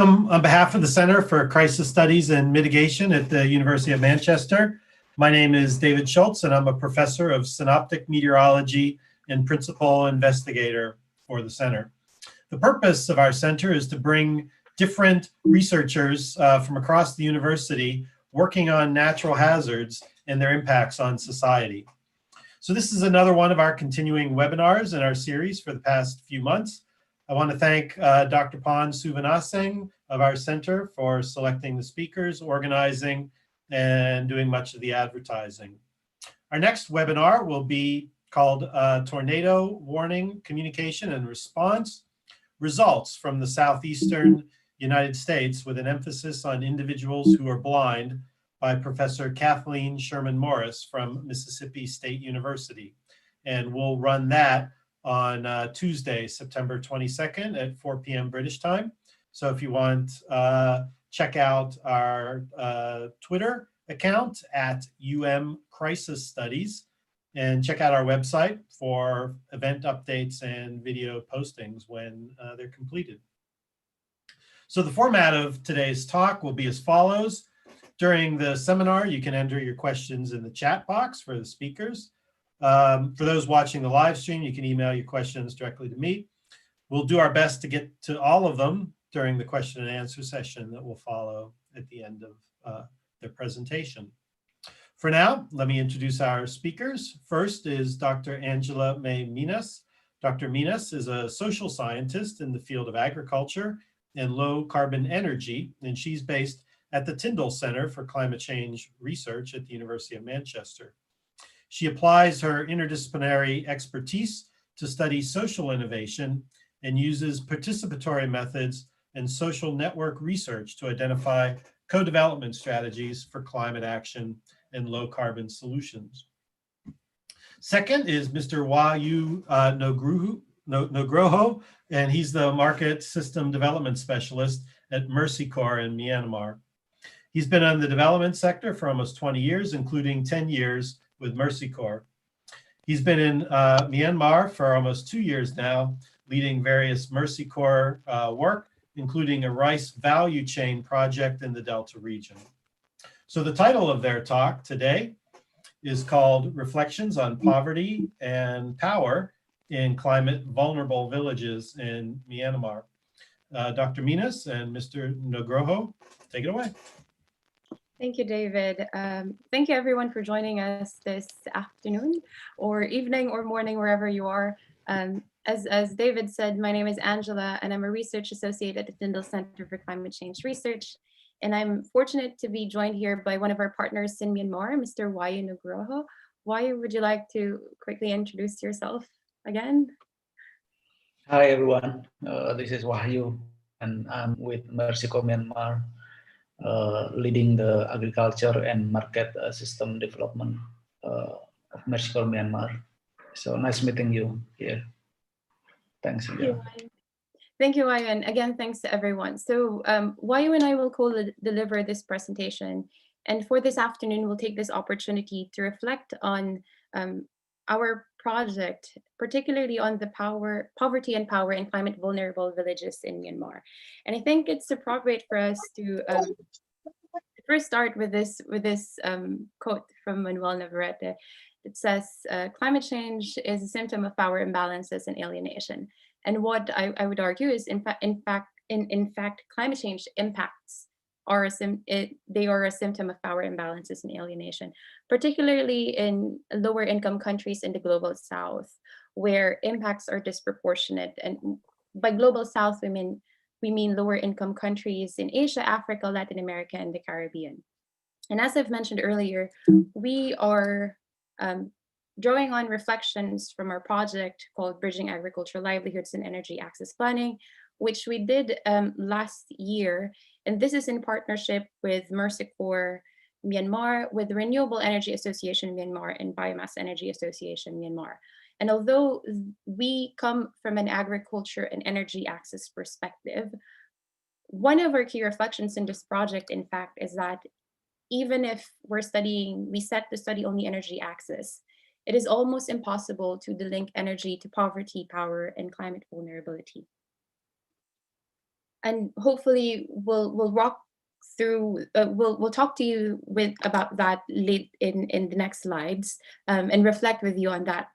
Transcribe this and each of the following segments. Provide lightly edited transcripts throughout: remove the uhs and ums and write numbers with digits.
On behalf of the Center for Crisis Studies and Mitigation at the University of Manchester, my name is David Schultz, and I'm a professor of synoptic meteorology and principal investigator for the center. The purpose of our center is to bring different researchers from across the university working on natural hazards and their impacts on society. So this is another one of our continuing webinars in our series for the past few months. I want to thank Dr. Pon Suvanasing of our center for selecting the speakers, organizing, and doing much of the advertising. Our next webinar will be called Tornado Warning, Communication and Response, Results from the Southeastern United States, with an emphasis on individuals who are blind, by Professor Kathleen Sherman Morris from Mississippi State University. And we'll run that on Tuesday, September 22nd at 4 p.m. British time. So if you want, check out our Twitter account at Crisis Studies, and check out our website for event updates and video postings when they're completed. So the format of today's talk will be as follows. During the seminar, you can enter your questions in the chat box for the speakers. For those watching the live stream, you can email your questions directly to me. We'll do our best to get to all of them during the question and answer session that will follow at the end of their presentation. For now, let me introduce our speakers. First is Dr. Angela May Minas. Dr. Minas is a social scientist in the field of agriculture and low carbon energy, and she's based at the Tyndall Center for Climate Change Research at the University of Manchester. She applies her interdisciplinary expertise to study social innovation and uses participatory methods and social network research to identify co-development strategies for climate action and low carbon solutions. Second is Mr. Wayu Nugroho, and he's the Market System Development Specialist at Mercy Corps in Myanmar. He's been in the development sector for almost 20 years, including 10 years with Mercy Corps. He's been in Myanmar for almost 2 years now, leading various Mercy Corps work, including a rice value chain project in the Delta region. So the title of their talk today is called Reflections on Poverty and Power in Climate Vulnerable Villages in Myanmar. Dr. Minas and Mr. Nugroho, take it away. Thank you, David. Thank you, everyone, for joining us this afternoon or evening or morning, wherever you are. As David said, my name is Angela, and I'm a research associate at the Tyndall Center for Climate Change Research. And I'm fortunate to be joined here by one of our partners in Myanmar, Mr. Wayu Nugroho. Wayu, would you like to quickly introduce yourself again? Hi, everyone. This is Wahyu, and I'm with Mercy Corps Myanmar, leading the agriculture and market system development of Mercy Corps Myanmar. So nice meeting you here. Thanks again. Thank you, Wayu, and again, thanks to everyone. So Wayu and I will co-deliver this presentation, and for this afternoon, we'll take this opportunity to reflect on our project, particularly on the poverty and power in climate vulnerable villages in Myanmar. And I think it's appropriate for us to first start with this quote from Manuel Navarrete. It says, climate change is a symptom of power imbalances and alienation. And what I would argue is, in fact, climate change impacts are a symptom of power imbalances and alienation, particularly in lower income countries in the global south, where impacts are disproportionate. And by global south, we mean lower income countries in Asia, Africa, Latin America, and the Caribbean. And as I've mentioned earlier, we are drawing on reflections from our project called Bridging Agricultural Livelihoods and Energy Access Planning, which we did last year. And this is in partnership with Mercy Corps Myanmar, with the Renewable Energy Association Myanmar, and Biomass Energy Association Myanmar. And although we come from an agriculture and energy access perspective, one of our key reflections in this project, in fact, is that even if we set to study only energy access, it is almost impossible to delink energy to poverty, power, and climate vulnerability. and hopefully we'll walk through. We'll talk to you about that late in the next slides, and reflect with you on that.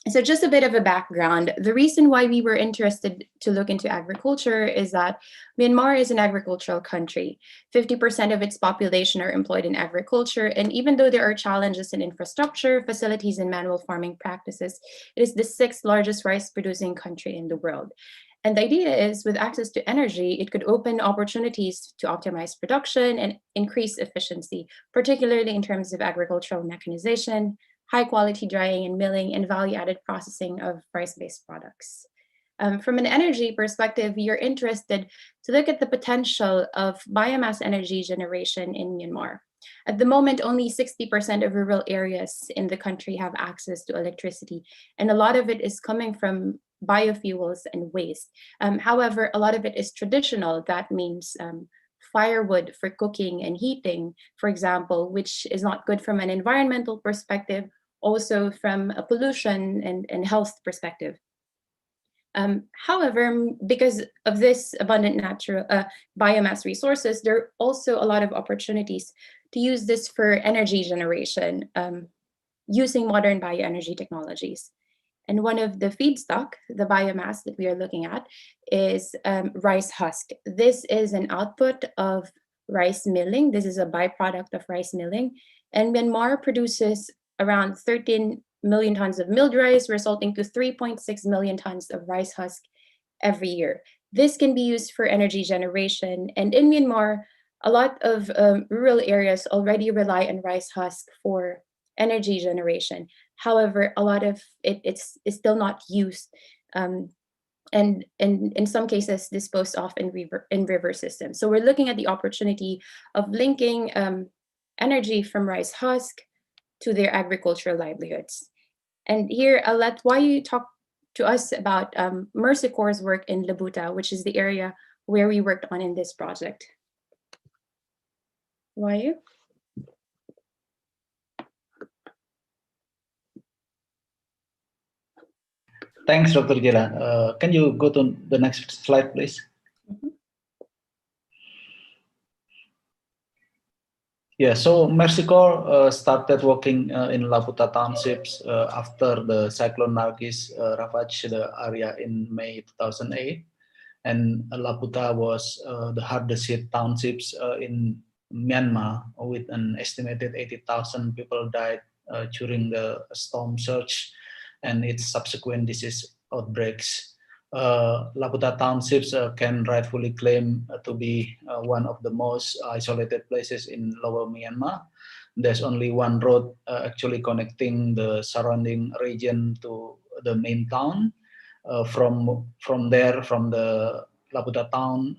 So just a bit of a background. The reason why we were interested to look into agriculture is that Myanmar is an agricultural country. 50% of its population are employed in agriculture, and even though there are challenges in infrastructure, facilities, and manual farming practices, it is the 6th largest rice-producing country in the world. And the idea is, with access to energy, it could open opportunities to optimize production and increase efficiency, particularly in terms of agricultural mechanization, high quality drying and milling, and value-added processing of rice-based products. From an energy perspective, you're interested to look at the potential of biomass energy generation in Myanmar. At the moment, only 60% of rural areas in the country have access to electricity, and a lot of it is coming from biofuels and waste. However, a lot of it is traditional. That means firewood for cooking and heating, for example, which is not good from an environmental perspective, also from a pollution and health perspective. However, because of this abundant natural biomass resources, there are also a lot of opportunities to use this for energy generation using modern bioenergy technologies. And one of the feedstock, the biomass that we are looking at, is rice husk. This is an output of rice milling. This is a byproduct of rice milling. And Myanmar produces around 13 million tons of milled rice, resulting to 3.6 million tons of rice husk every year. This can be used for energy generation. And in Myanmar, a lot of rural areas already rely on rice husk for energy generation. However, a lot of it is still not used, and in some cases disposed of in river systems. So we're looking at the opportunity of linking energy from rice husk to their agricultural livelihoods. And here I'll let Wayu talk to us about Mercy Corps' work in Labuta, which is the area where we worked on in this project. Wayu? Thanks, Dr. Jela. Can you go to the next slide, please? Mm-hmm. Yeah, so Mercy Corps started working in Labuta townships after the Cyclone Nargis ravaged the area in May 2008. And Labuta was the hardest hit townships in Myanmar, with an estimated 80,000 people died during the storm surge and its subsequent disease outbreaks. Labuta townships can rightfully claim to be one of the most isolated places in lower Myanmar. There's only one road actually connecting the surrounding region to the main town. From the Labuta town,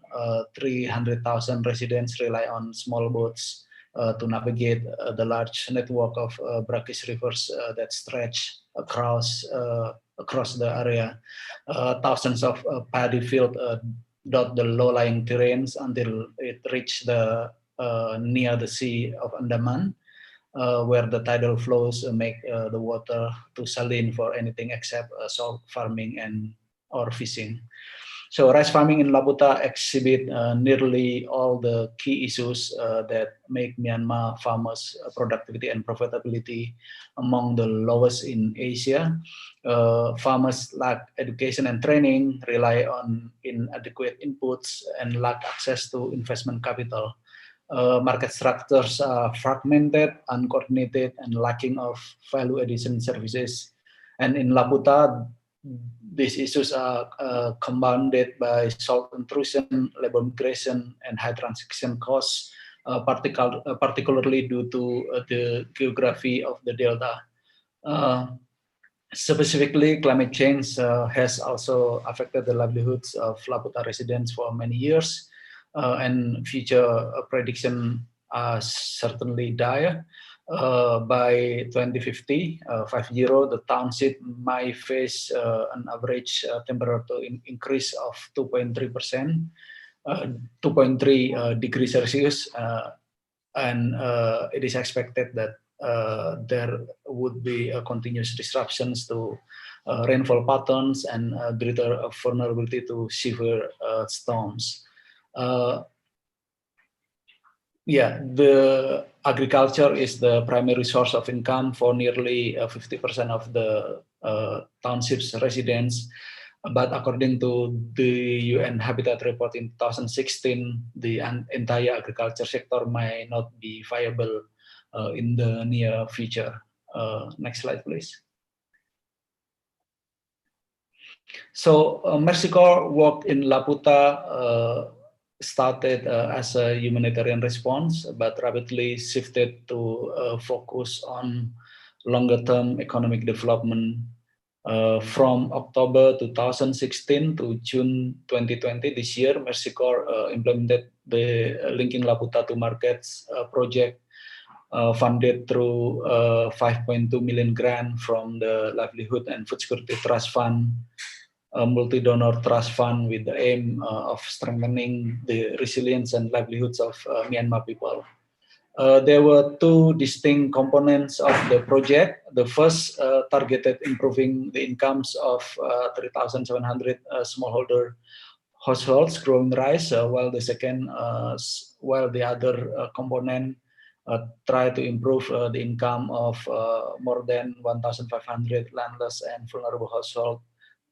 300,000 residents rely on small boats to navigate the large network of brackish rivers that stretch across the area. Thousands of paddy fields dot the low-lying terrains until it reached near the Sea of Andaman, where the tidal flows make the water too saline for anything except salt farming or fishing. So rice farming in Labuta exhibit nearly all the key issues that make Myanmar farmers' productivity and profitability among the lowest in Asia. Farmers lack education and training, rely on inadequate inputs, and lack access to investment capital. Market structures are fragmented, uncoordinated, and lacking of value addition services. And in Labuta, these issues are compounded by salt intrusion, labor migration, and high transaction costs, particularly due to the geography of the delta. Specifically, climate change has also affected the livelihoods of Labuta residents for many years, and future prediction are certainly dire. By 2050, the township might face an average temperature increase of 2.3%, 2.3 degrees Celsius, and it is expected that there would be continuous disruptions to rainfall patterns, and greater vulnerability to severe storms. Yeah, the agriculture is the primary source of income for nearly 50% of the township's residents. But according to the UN Habitat Report in 2016, the entire agriculture sector may not be viable in the near future. Next slide, please. So Mercy Corps work in Laputa started as a humanitarian response, but rapidly shifted to focus on longer-term economic development. From October 2016 to June 2020, this year, Mercy Corps implemented the Linking Laputa to Markets project, funded through 5.2 million grant from the Livelihood and Food Security Trust Fund, a multi-donor trust fund with the aim of strengthening the resilience and livelihoods of Myanmar people. There were two distinct components of the project. The first targeted improving the incomes of 3,700 smallholder households growing rice, while the second, while the other component try to improve the income of more than 1,500 landless and vulnerable households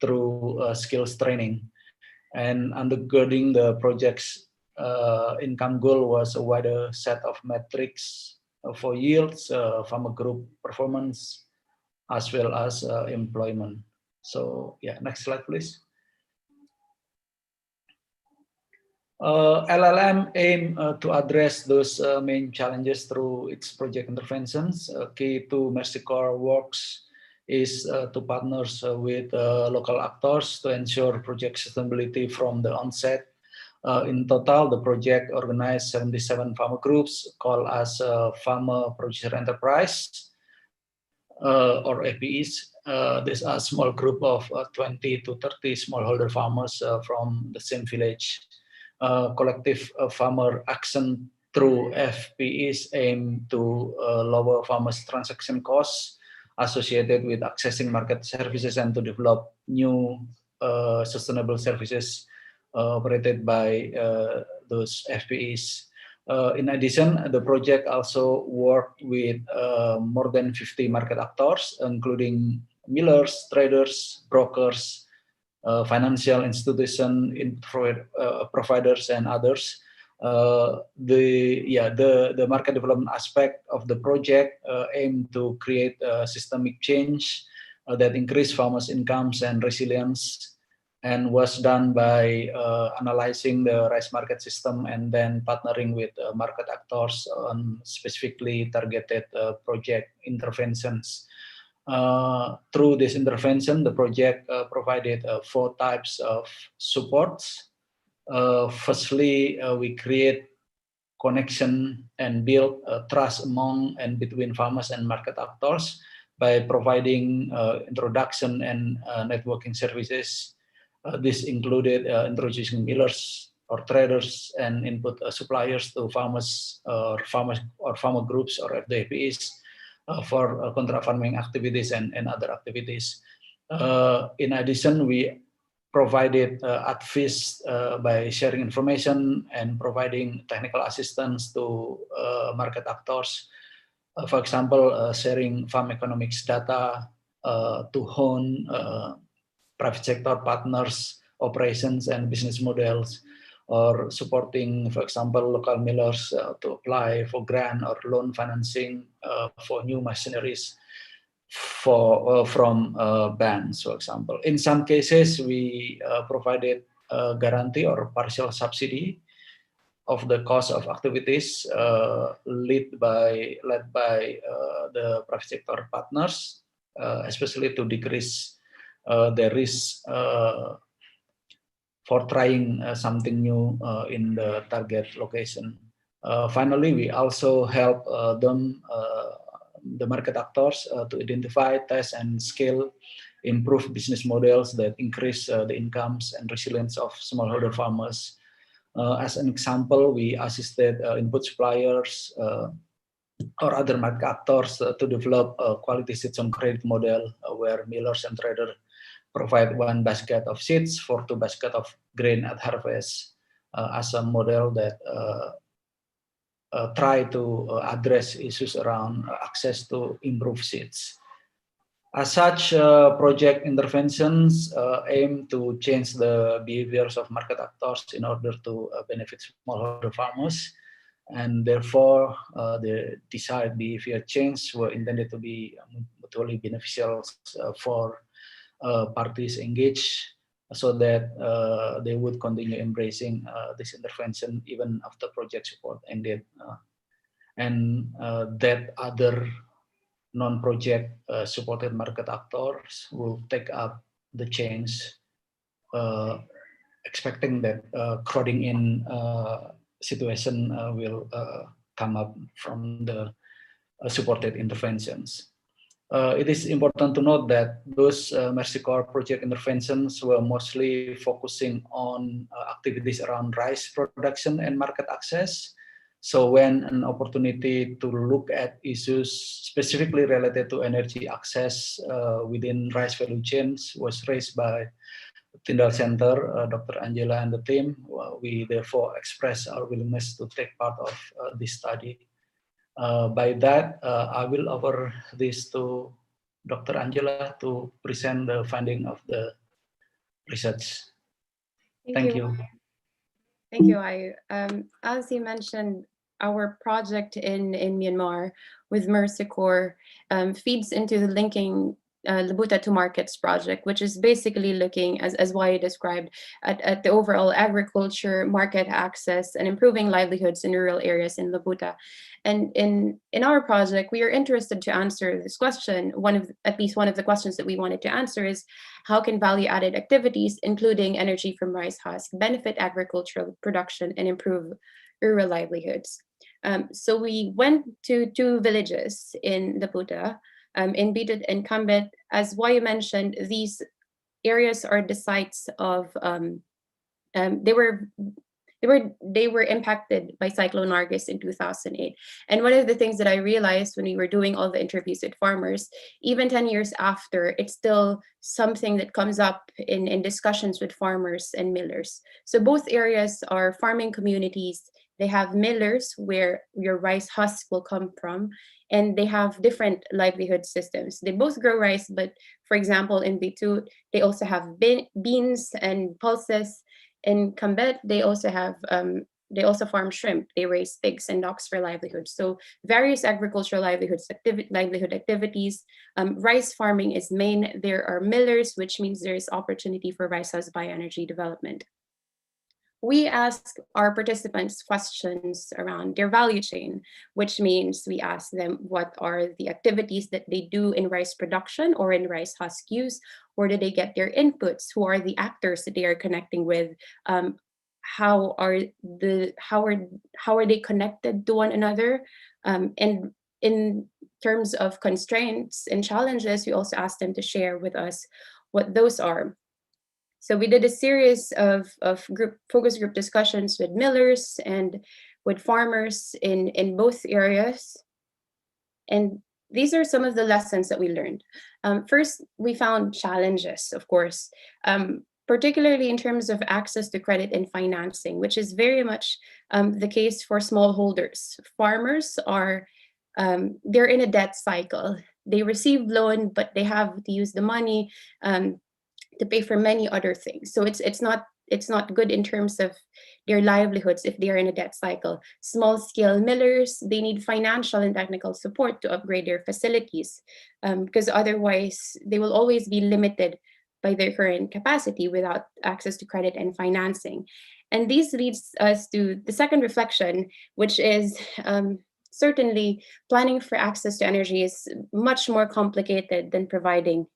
through skills training. And undergirding the project's income goal was a wider set of metrics for yields, farmer group performance, as well as employment. So yeah, next slide, please. LLM aim to address those main challenges through its project interventions. Key to Mercy Corps works is to partners with local actors to ensure project sustainability from the onset. In total, the project organized 77 farmer groups called as Farmer Producer Enterprise, or APEs. These are a small group of 20 to 30 smallholder farmers from the same village. Collective farmer action through FPEs aim to lower farmers' transaction costs associated with accessing market services and to develop new sustainable services operated by those FPEs. In addition, the project also worked with more than 50 market actors, including millers, traders, brokers, financial institution providers, and others. The market development aspect of the project aim to create systemic change that increase farmers' incomes and resilience, and was done by analyzing the rice market system and then partnering with market actors on specifically targeted project interventions. Through this intervention, the project provided 4 types of supports. Firstly, we create connection and build trust among and between farmers and market actors by providing introduction and networking services. This included introducing millers or traders and input suppliers to farmers or farmer groups or FDPs for contract farming activities and other activities. In addition, we provided advice by sharing information and providing technical assistance to market actors. For example, sharing farm economics data to hone private sector partners, operations and business models, or supporting, for example, local millers to apply for grant or loan financing for new machineries from banks, for example. In some cases, we provided a guarantee or partial subsidy of the cost of activities led by the private sector partners, especially to decrease the risk for trying something new in the target location. Finally, we also help them, the market actors, to identify, test, and scale improve business models that increase the incomes and resilience of smallholder farmers. As an example, we assisted input suppliers or other market actors to develop a quality system credit model where millers and traders provide one basket of seeds for two baskets of grain at harvest as a model that try to address issues around access to improved seeds. As such, project interventions aim to change the behaviors of market actors in order to benefit smallholder farmers, and therefore the desired behavior change were intended to be mutually beneficial for parties engaged, so that they would continue embracing this intervention even after project support ended, and that other non-project supported market actors will take up the change, expecting that crowding in situation will come up from the supported interventions. It is important to note that those Mercy Corps project interventions were mostly focusing on activities around rice production and market access. So when an opportunity to look at issues specifically related to energy access within rice value chains was raised by Tyndall Center, Dr. Angela and the team, we therefore express our willingness to take part of this study. By that, I will offer this to Dr. Angela to present the finding of the research. Thank you. Thank you, Ayu. As you mentioned, our project in Myanmar with Mercy Corps feeds into the linking Labuta to Markets project, which is basically looking, as Wayu described, at the overall agriculture, market access, and improving livelihoods in rural areas in Labuta. And in our project, we are interested to answer this question. At least one of the questions that we wanted to answer is, how can value-added activities, including energy from rice husk, benefit agricultural production and improve rural livelihoods? So we went to 2 villages in Labuta, in Bidut and Kambet. As Wayu mentioned, these areas are the sites of, they were impacted by Cyclone Nargis in 2008. And one of the things that I realized when we were doing all the interviews with farmers, even 10 years after, it's still something that comes up in discussions with farmers and millers. So both areas are farming communities. They have millers where your rice husk will come from, and they have different livelihood systems. They both grow rice, but for example, in Bitut, they also have beans and pulses. In Kambet, they also have they also farm shrimp. They raise pigs and ducks for livelihood. So various agricultural livelihood activities. Rice farming is main. There are millers, which means there is opportunity for rice as bioenergy development. We ask our participants questions around their value chain, which means we ask them what are the activities that they do in rice production or in rice husk use. Where do they get their inputs? Who are the actors that they are connecting with? How are they connected to one another? And in terms of constraints and challenges, we also ask them to share with us what those are. So we did a series of focus group discussions with millers and with farmers in both areas. And these are some of the lessons that we learned. First, we found challenges, of course, particularly in terms of access to credit and financing, which is very much the case for smallholders. Farmers are, they're in a debt cycle. They receive loan, but they have to use the money to pay for many other things. So it's not good in terms of their livelihoods if they are in a debt cycle. Small scale millers, they need financial and technical support to upgrade their facilities, because otherwise they will always be limited by their current capacity without access to credit and financing. And this leads us to the second reflection, which is certainly planning for access to energy is much more complicated than providing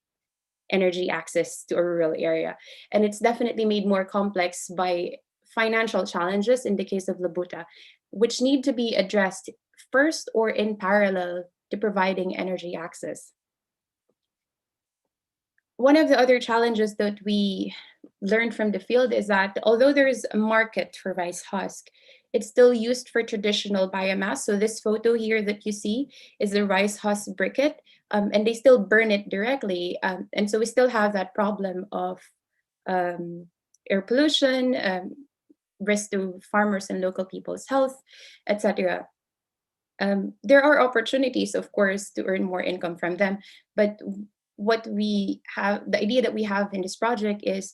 energy access to a rural area. And it's definitely made more complex by financial challenges in the case of Labuta, which need to be addressed first or in parallel to providing energy access. One of the other challenges that we learned from the field is that although there is a market for rice husk, It's still used for traditional biomass. So this photo here that you see is the rice husk briquette, and they still burn it directly. And so we still have that problem of air pollution, risk to farmers and local people's health, etc. There are opportunities, of course, to earn more income from them, but what we have, the idea that we have in this project is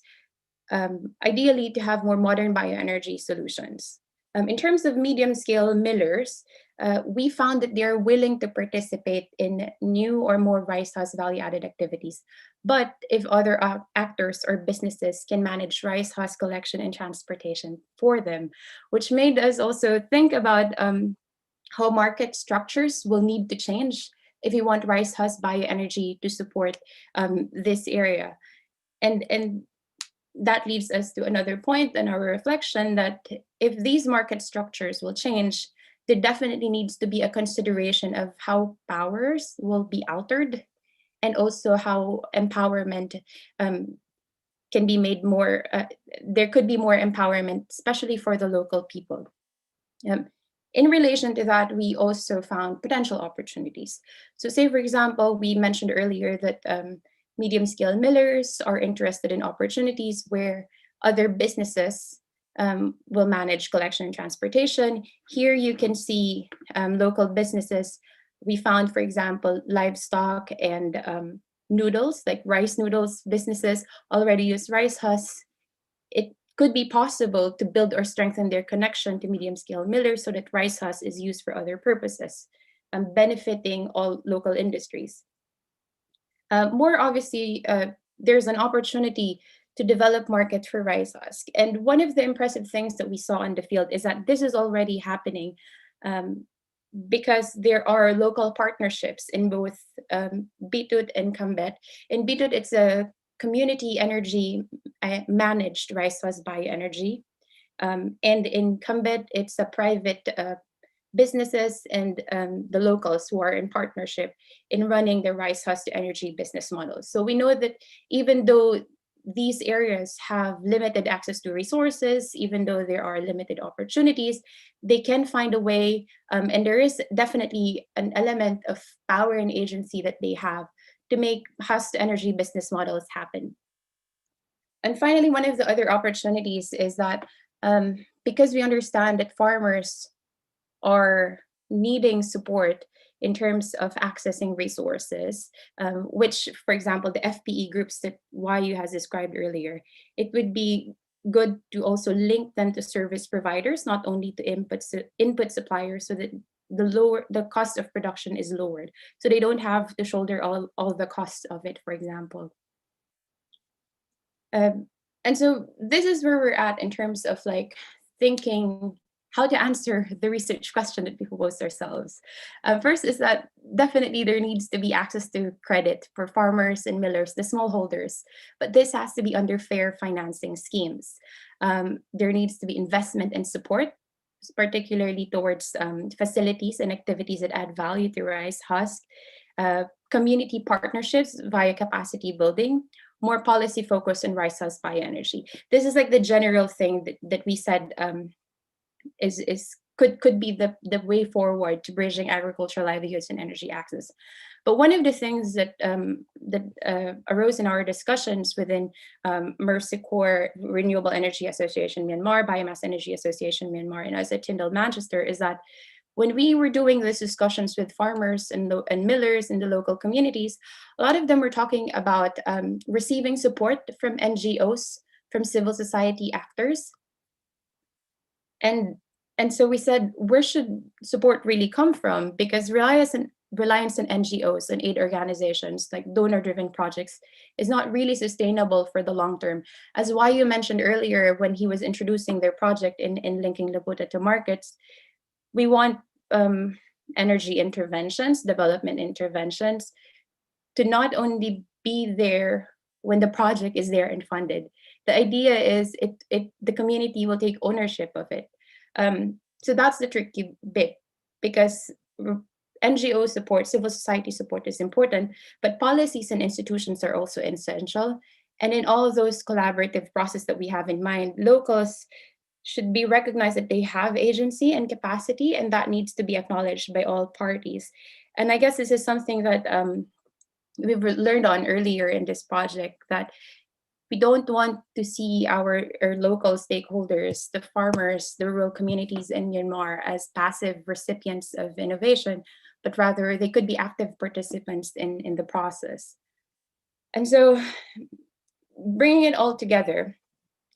ideally to have more modern bioenergy solutions. In terms of medium-scale millers, we found that they're willing to participate in new or more rice husk value-added activities. But if other actors or businesses can manage rice husk collection and transportation for them, which made us also think about how market structures will need to change if you want rice husk bioenergy to support this area. And that leads us to another point in our reflection that if these market structures will change, there definitely needs to be a consideration of how powers will be altered and also how empowerment can be made more, there could be more empowerment, especially for the local people. In relation to that, we also found potential opportunities. So say, for example, we mentioned earlier that medium-scale millers are interested in opportunities where other businesses will manage collection and transportation. Here you can see local businesses. We found, for example, livestock and noodles, like rice noodles businesses already use rice husks. It could be possible to build or strengthen their connection to medium-scale millers so that rice husk is used for other purposes, benefiting all local industries. More obviously, there's an opportunity to develop market for rice husk. And one of the impressive things that we saw in the field is that this is already happening because there are local partnerships in both Bitut and Kambet. In Bitut, it's a community energy managed rice husk bioenergy. And in Kambet, it's a private businesses and the locals who are in partnership in running the rice husk to energy business models. So we know that even though these areas have limited access to resources, even though there are limited opportunities, they can find a way, and there is definitely an element of power and agency that they have to make husk to energy business models happen. And finally, one of the other opportunities is that because we understand that farmers are needing support in terms of accessing resources, which, for example, the FPE groups that YU has described earlier, it would be good to also link them to service providers, not only to input suppliers, so that the cost of production is lowered, so they don't have to shoulder all the costs of it, for example. And so this is where we're at in terms of like thinking how to answer the research question that we posed ourselves. First is that definitely there needs to be access to credit for farmers and millers, the smallholders, but this has to be under fair financing schemes. There needs to be investment and support, particularly towards facilities and activities that add value to rice husk, community partnerships via capacity building, more policy focus on rice husk bioenergy. This is like the general thing that we said could be the way forward to bridging agricultural livelihoods and energy access. But one of the things that arose in our discussions within MERSICOR, Renewable Energy Association Myanmar, Biomass Energy Association Myanmar, and us at Tyndall Manchester is that when we were doing these discussions with farmers and millers in the local communities, a lot of them were talking about receiving support from NGOs, from civil society actors. And so we said, where should support really come from? Because reliance on NGOs and aid organizations, like donor-driven projects, is not really sustainable for the long term. As YU mentioned earlier when he was introducing their project in linking Laputa to markets, we want energy interventions, development interventions, to not only be there when the project is there and funded. The idea is the community will take ownership of it. So that's the tricky bit, because NGO support, civil society support is important, but policies and institutions are also essential. And in all of those collaborative process that we have in mind, locals should be recognized that they have agency and capacity, and that needs to be acknowledged by all parties. And I guess this is something that we've learned on earlier in this project, that we don't want to see our local stakeholders, the farmers, the rural communities in Myanmar, as passive recipients of innovation, but rather they could be active participants in the process. And so bringing it all together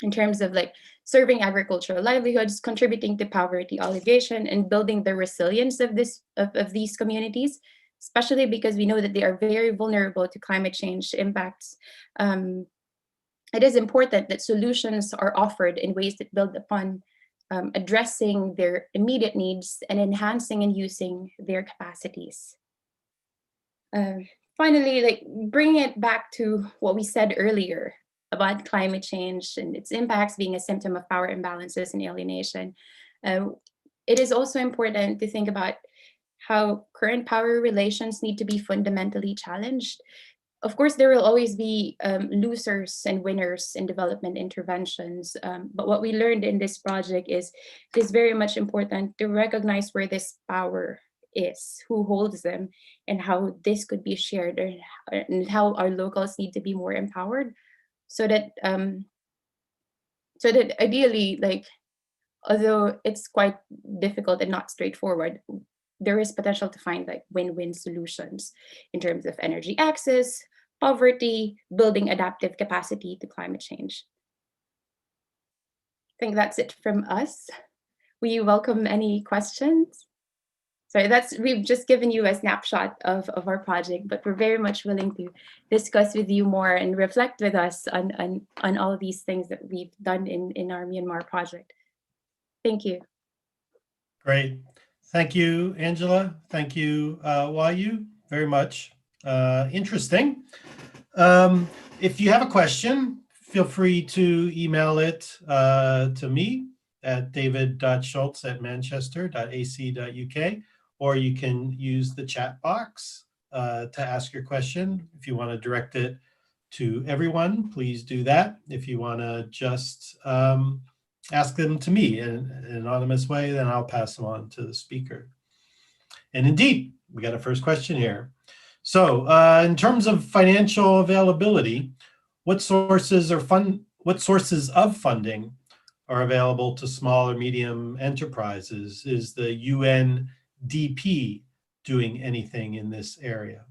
in terms of like serving agricultural livelihoods, contributing to poverty alleviation, and building the resilience of these communities, especially because we know that they are very vulnerable to climate change impacts. It is important that solutions are offered in ways that build upon addressing their immediate needs and enhancing and using their capacities. Finally, like bringing it back to what we said earlier about climate change and its impacts being a symptom of power imbalances and alienation, it is also important to think about how current power relations need to be fundamentally challenged. Of course, there will always be losers and winners in development interventions. But what we learned in this project is it is very much important to recognize where this power is, who holds them, and how this could be shared, and how our locals need to be more empowered, so that ideally, like, although it's quite difficult and not straightforward, there is potential to find like win-win solutions in terms of energy access, poverty, building adaptive capacity to climate change. I think that's it from us. We welcome any questions. So we've just given you a snapshot of our project, but we're very much willing to discuss with you more and reflect with us on all these things that we've done in our Myanmar project. Thank you. Great. Thank you, Angela. Thank you, Wayu, very much. Interesting. If you have a question, feel free to email it to me at david.schultz@manchester.ac.uk, or you can use the chat box to ask your question. If you want to direct it to everyone, please do that. If you want to just ask them to me in an anonymous way, then I'll pass them on to the speaker. And indeed, we got a first question here. So in terms of financial availability, what sources of funding are available to small or medium enterprises? Is the UNDP doing anything in this area?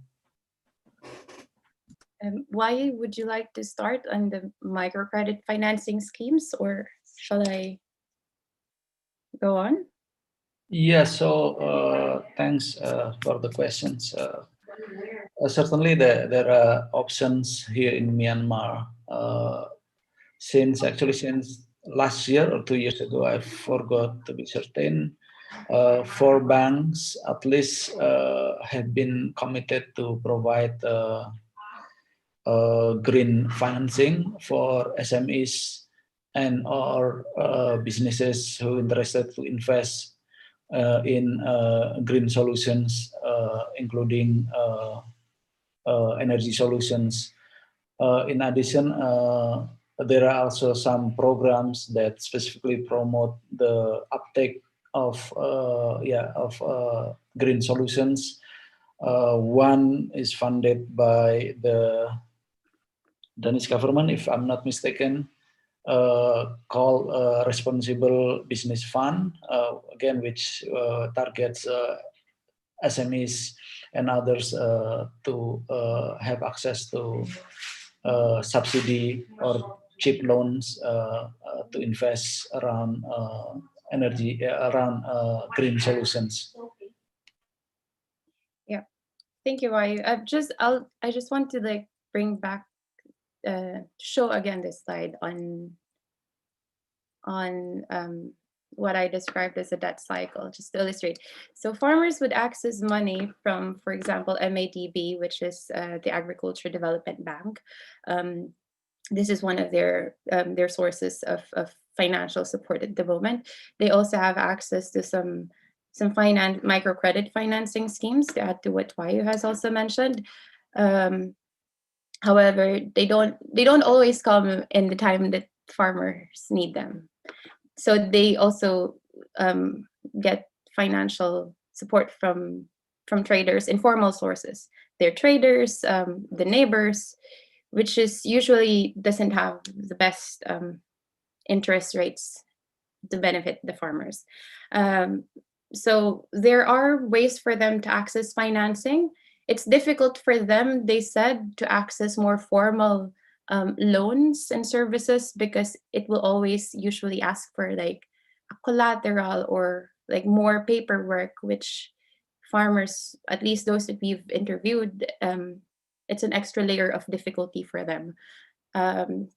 Why would you like to start on the microcredit financing schemes, or shall I go on? Yeah, so thanks for the questions. Certainly there are options here in Myanmar. Since last year or 2 years ago, I forgot to be certain, 4 banks at least have been committed to provide green financing for SMEs and or businesses who are interested to invest in green solutions, including energy solutions. In addition, there are also some programs that specifically promote the uptake of green solutions. One is funded by the Danish government, if I'm not mistaken, called Responsible Business Fund, again, which targets SMEs and others to have access to subsidy or cheap loans to invest around energy, around green solutions. Yeah, thank you, Wayu. I just want to like bring back, show again this slide on what I described as a debt cycle, just to illustrate. So farmers would access money from, for example, MADB, which is the Agriculture Development Bank. This is one of their sources of financial support at the moment. They also have access to some microcredit financing schemes, to add to what Wayu has also mentioned. However, they don't always come in the time that farmers need them. So they also get financial support from traders, informal sources. They're traders, the neighbors, which is usually doesn't have the best interest rates to benefit the farmers. So there are ways for them to access financing. It's difficult for them, they said, to access more formal loans and services because it will always usually ask for like a collateral or like more paperwork, which farmers, at least those that we've interviewed, it's an extra layer of difficulty for them. In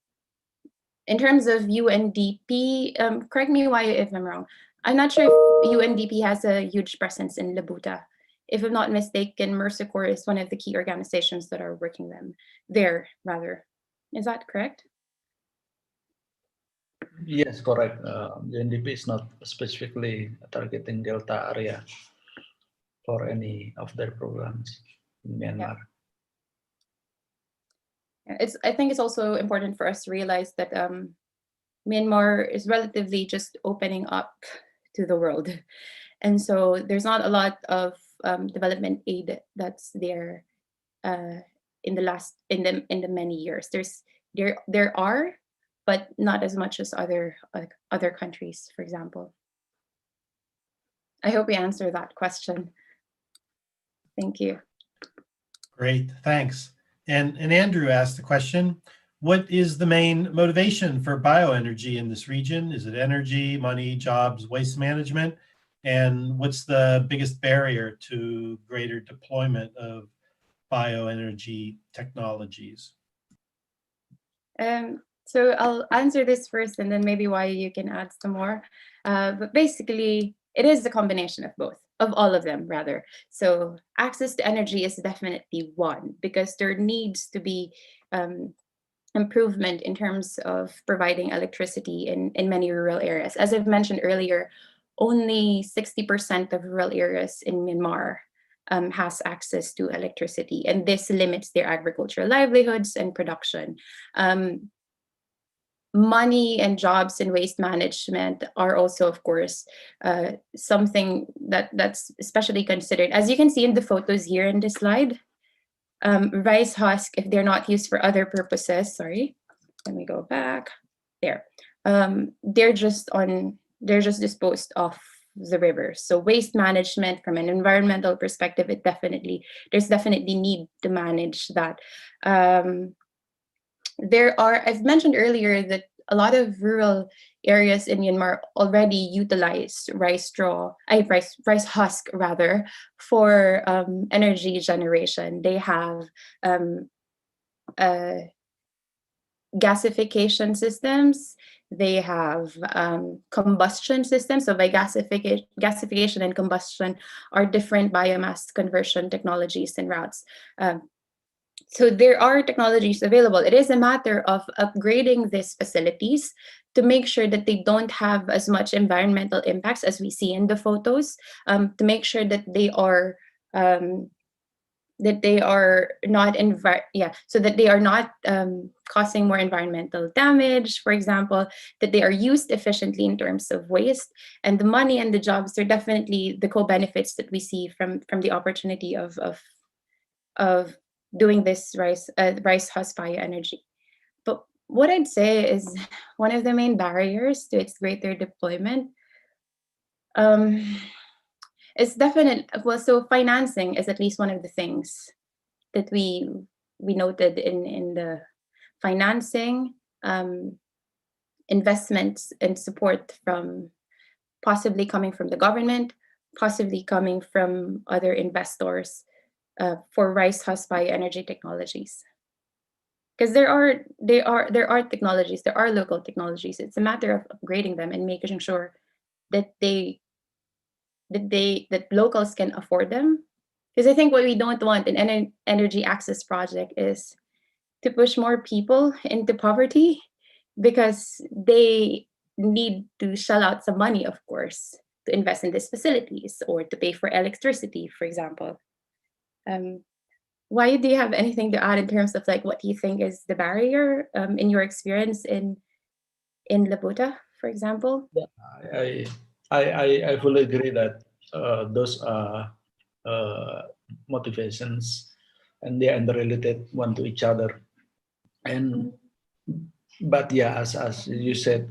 terms of UNDP, correct me if I'm wrong. I'm not sure if UNDP has a huge presence in Labuta. If I'm not mistaken, Mercy Corps is one of the key organizations that are working there, rather. Is that correct? Yes, correct. UNDP is not specifically targeting Delta area for any of their programs in Myanmar. I think it's also important for us to realize that Myanmar is relatively just opening up to the world. And so there's not a lot of development aid that's there in the many years. There are, but not as much as other countries, for example. I hope we answer that question. Thank you. Great, thanks. And Andrew asked the question, what is the main motivation for bioenergy in this region? Is it energy, money, jobs, waste management? And what's the biggest barrier to greater deployment of bioenergy technologies? So I'll answer this first and then maybe why you can add some more. But basically, it is the combination of both, of all of them rather. So access to energy is definitely one, because there needs to be improvement in terms of providing electricity in many rural areas. As I've mentioned earlier, only 60% of rural areas in Myanmar has access to electricity, and this limits their agricultural livelihoods and production. Money and jobs in waste management are also, of course, something that's especially considered. As you can see in the photos here in this slide, rice husk, if they're not used for other purposes, sorry, let me go back there. They're just disposed off the river. So waste management from an environmental perspective, there's definitely need to manage that. I've mentioned earlier that a lot of rural areas in Myanmar already utilize rice husk rather, for energy generation. They have gasification systems. They have combustion systems. So by gasification and combustion are different biomass conversion technologies and routes. So there are technologies available. It is a matter of upgrading these facilities to make sure that they don't have as much environmental impacts as we see in the photos, to make sure that they are not causing more environmental damage, for example, that they are used efficiently in terms of waste. And the money and the jobs are definitely the co-benefits that we see from the opportunity of doing this rice husk bioenergy. But what I'd say is one of the main barriers to its greater deployment is so financing is at least one of the things that we noted in the financing, investments and support from possibly coming from the government, possibly coming from other investors, for rice husk bioenergy technologies. Because there are technologies, there are local technologies. It's a matter of upgrading them and making sure that that locals can afford them. Because I think what we don't want in an energy access project is to push more people into poverty, because they need to shell out some money, of course, to invest in these facilities or to pay for electricity, for example. Why do you have anything to add in terms of like what you think is the barrier in your experience in Labuta, for example. I fully agree that those are motivations, and they are interrelated one to each other. And but yeah, as you said,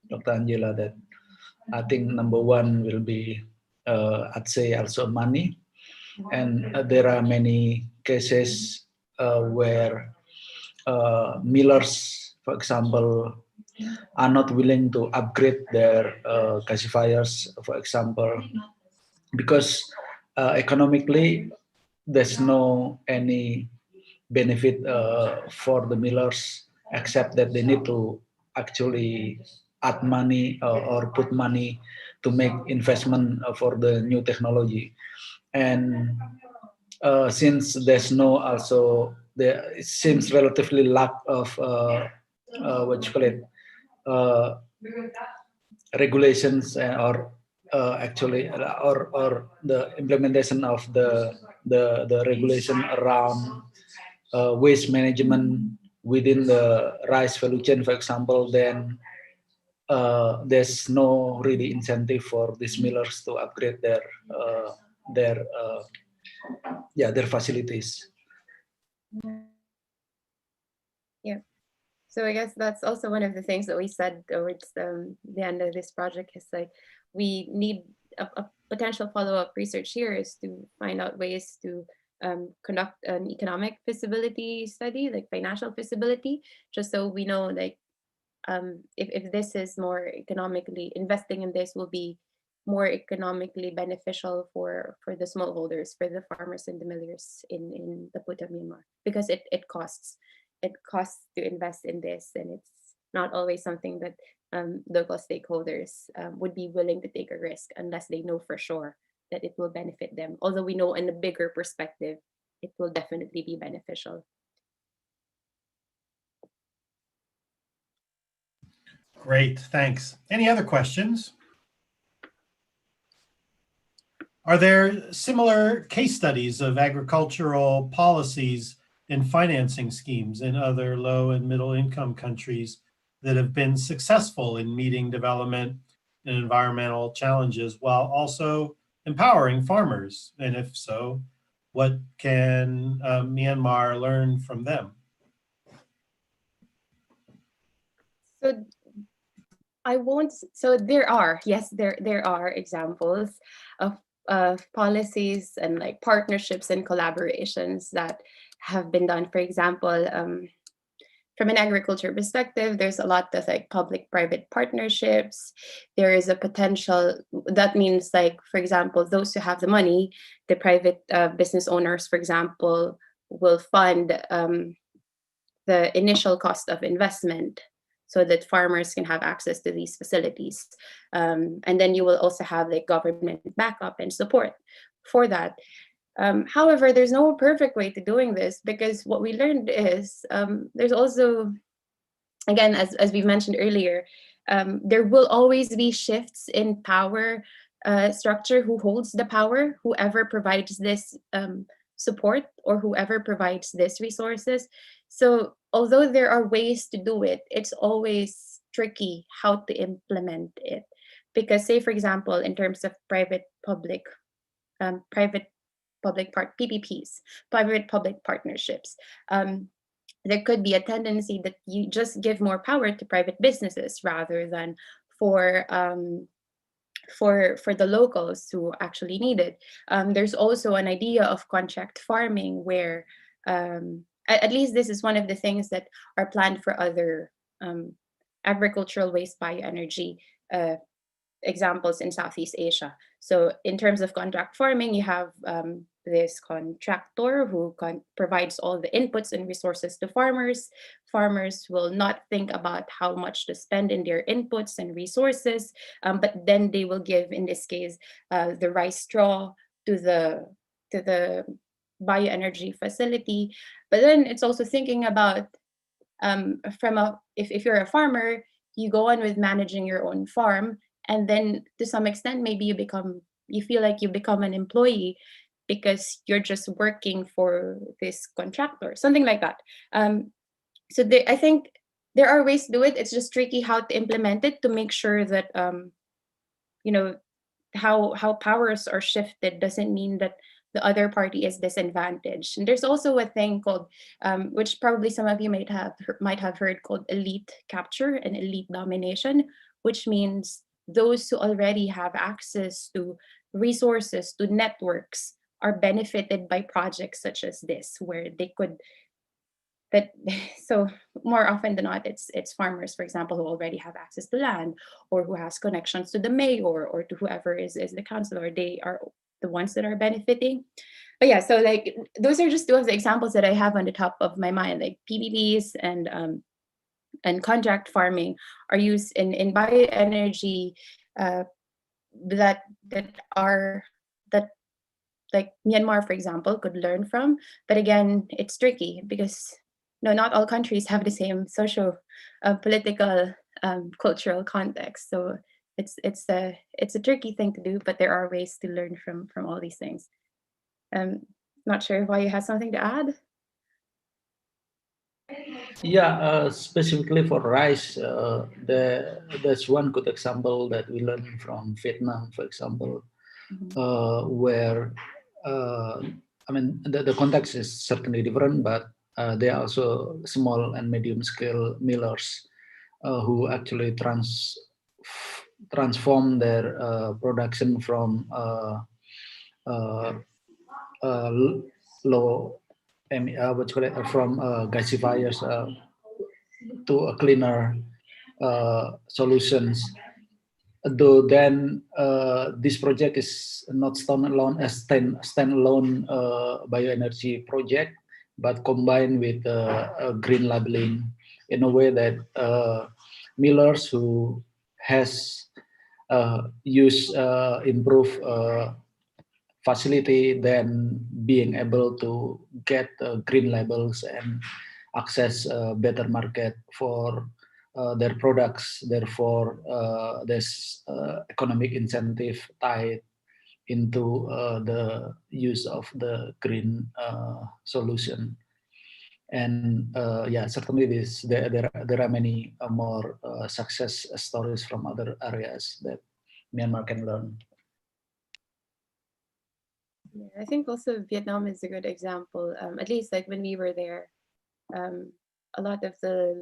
Dr. Angela, that I think number one will be I'd say also money, and there are many cases where millers, for example, are not willing to upgrade their gasifiers, for example, because economically there's no any benefit for the millers except that they need to actually add money or put money to make investment for the new technology. And since there's no also there it seems relatively lack of what you call it uh, regulations or actually or the implementation of the regulation around waste management within the rice value chain, for example, then there's no really incentive for these millers to upgrade their their facilities. Yeah. So I guess that's also one of the things that we said towards the end of this project is like we need a potential follow-up research here is to find out ways to conduct an economic feasibility study, like financial feasibility, just so we know like if this is more economically, investing in this will be more economically beneficial for the smallholders, for the farmers and the millers in the Puta Myanmar, because it costs to invest in this, and it's not always something that local stakeholders would be willing to take a risk unless they know for sure that it will benefit them. Although we know in a bigger perspective, it will definitely be beneficial. Great, thanks. Any other questions? Are there similar case studies of agricultural policies and financing schemes in other low and middle income countries that have been successful in meeting development and environmental challenges while also empowering farmers? And if so, what can Myanmar learn from them? So I won't. So there are, yes, there are examples of policies and like partnerships and collaborations that have been done. For example, from an agriculture perspective, there's a lot of like public-private partnerships. There is a potential that means like, for example, those who have the money, the private business owners, for example, will fund the initial cost of investment so that farmers can have access to these facilities. And then you will also have like government backup and support for that. However, there's no perfect way to doing this, because what we learned is there's also, again, as we mentioned earlier, there will always be shifts in power structure, who holds the power, whoever provides this support or whoever provides this resources. So although there are ways to do it, it's always tricky how to implement it. Because say, for example, in terms of private-public PPPs, private-public partnerships, there could be a tendency that you just give more power to private businesses rather than for the locals who actually need it. There's also an idea of contract farming where at least this is one of the things that are planned for other agricultural waste bioenergy examples in Southeast Asia. So in terms of contract farming, you have this contractor who provides all the inputs and resources to farmers. Farmers will not think about how much to spend in their inputs and resources, but then they will give, in this case, the rice straw to the bioenergy facility. But then it's also thinking about if you're a farmer, you go on with managing your own farm, and then to some extent maybe you feel like you become an employee because you're just working for this contractor, something like that. So I think there are ways to do it. It's just tricky how to implement it to make sure that you know, how powers are shifted doesn't mean that the other party is disadvantaged. And there's also a thing called, which probably some of you might have heard, called elite capture and elite domination, which means those who already have access to resources, to networks, are benefited by projects such as this, where they could, that so more often than not, it's farmers, for example, who already have access to land, or who has connections to the mayor or to whoever is the councilor. They are the ones that are benefiting. But yeah, so like those are just two of the examples that I have on the top of my mind. Like PPPs and contract farming are used in bioenergy, that are that like Myanmar, for example, could learn from. But again, it's tricky because not all countries have the same social, political, cultural context. So it's a tricky thing to do, but there are ways to learn from all these things. Not sure if you have something to add. Yeah, specifically for rice, there's one good example that we learned from Vietnam, for example, where I mean the context is certainly different, but they are also small and medium scale millers who actually transform their production from low what you call it, from gasifiers to a cleaner solutions. Though then this project is not standalone as standalone bioenergy project, but combined with green labeling in a way that millers who has improve facility, then being able to get green labels and access a better market for their products. Therefore, there's economic incentive tied into the use of the green solution. And yeah, certainly there are many more success stories from other areas that Myanmar can learn. Yeah, I think also Vietnam is a good example. At least like when we were there, a lot of the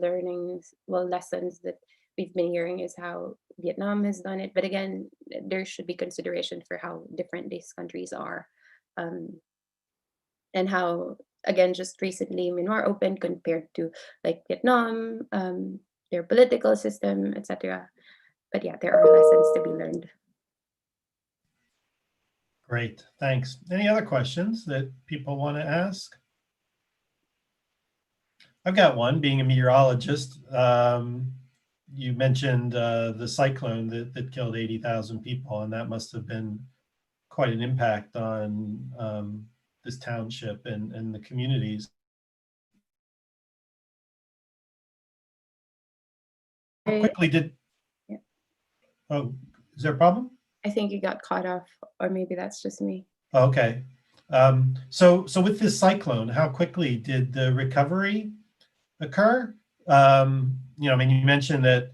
lessons that we've been hearing is how Vietnam has done it. But again, there should be consideration for how different these countries are, and how, again, just recently Myanmar opened compared to like Vietnam, their political system, etc. But yeah, there are lessons to be learned. Great, thanks. Any other questions that people want to ask? I've got one, being a meteorologist. You mentioned the cyclone that killed 80,000 people, and that must have been quite an impact on this township and the communities. How quickly did... Yeah. Oh, is there a problem? I think you got caught off, or maybe that's just me. Okay. So with this cyclone, how quickly did the recovery occur? I mean, you mentioned that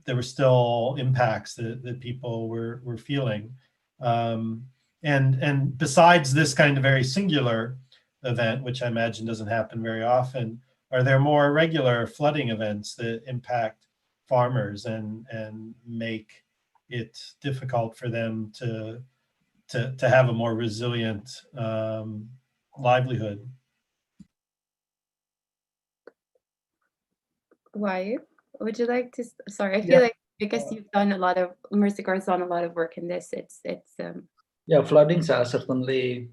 there were still impacts that people were feeling. And besides this kind of very singular event, which I imagine doesn't happen very often, are there more regular flooding events that impact farmers and make it difficult for them to have a more resilient livelihood? Why? Would you like to? Sorry, I feel like because you've done Mercy Corps done a lot of work in this. It's yeah, floodings are certainly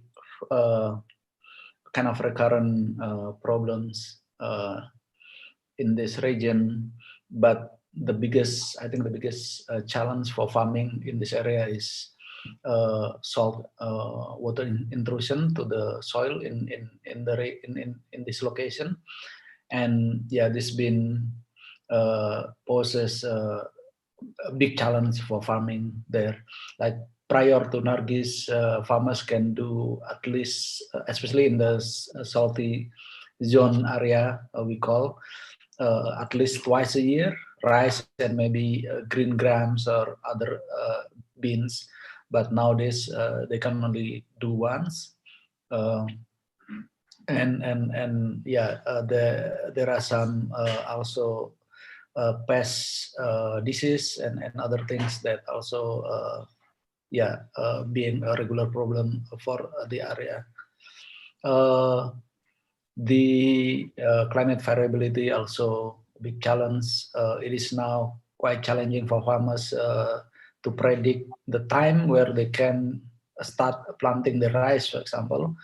kind of recurrent problems in this region, but I think the biggest challenge for farming in this area is salt water intrusion to the soil in this location. And yeah, this been poses a big challenge for farming there. Like prior to Nargis, farmers can do at least, especially in the salty zone area we call, at least twice a year, rice and maybe green grams or other beans. But nowadays they can only do once. And yeah, there are some also pest disease and other things that also being a regular problem for the area. The climate variability also a big challenge. It is now quite challenging for farmers to predict the time where they can start planting the rice, for example,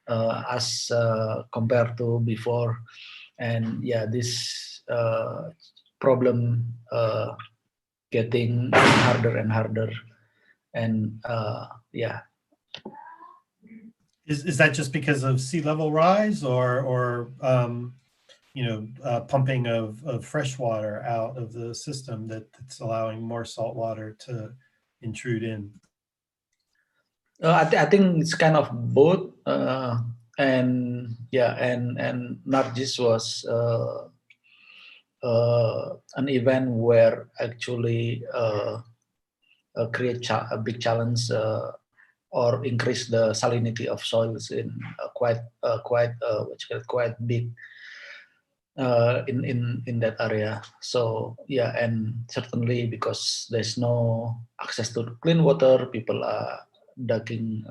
as compared to before. And yeah, this problem getting harder and harder. And yeah. Is that just because of sea level rise, or pumping of fresh water out of the system that's allowing more salt water to intrude in? I think it's kind of both, and yeah, and Nargis was an event where actually create a big challenge or increase the salinity of soils in quite big in that area. So yeah, and certainly because there's no access to clean water, people are digging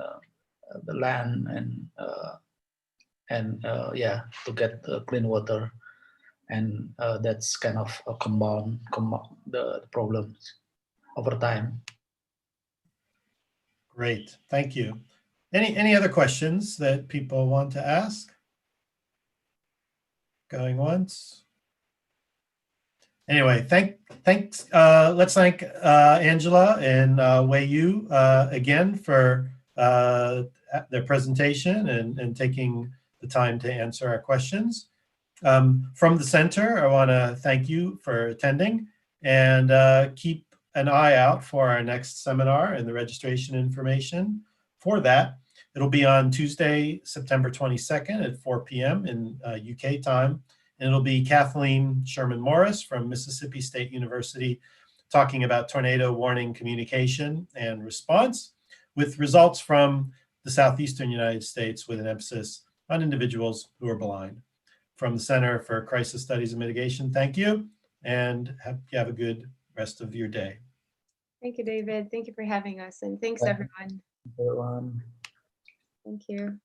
the land and to get clean water, and that's kind of compound the problems over time. Great, thank you. Any other questions that people want to ask? Going once. Anyway, thanks. Let's thank Angela and Wei Yu again for their presentation and taking the time to answer our questions. From the center, I want to thank you for attending, and keep an eye out for our next seminar and the registration information for that. It'll be on Tuesday, September 22nd at 4 p.m. in UK time. And it'll be Kathleen Sherman Morris from Mississippi State University talking about tornado warning communication and response, with results from the Southeastern United States with an emphasis on individuals who are blind. From the Center for Crisis Studies and Mitigation, thank you, and have a good rest of your day. Thank you, David. Thank you for having us, and thanks, everyone. Everyone. Thank you.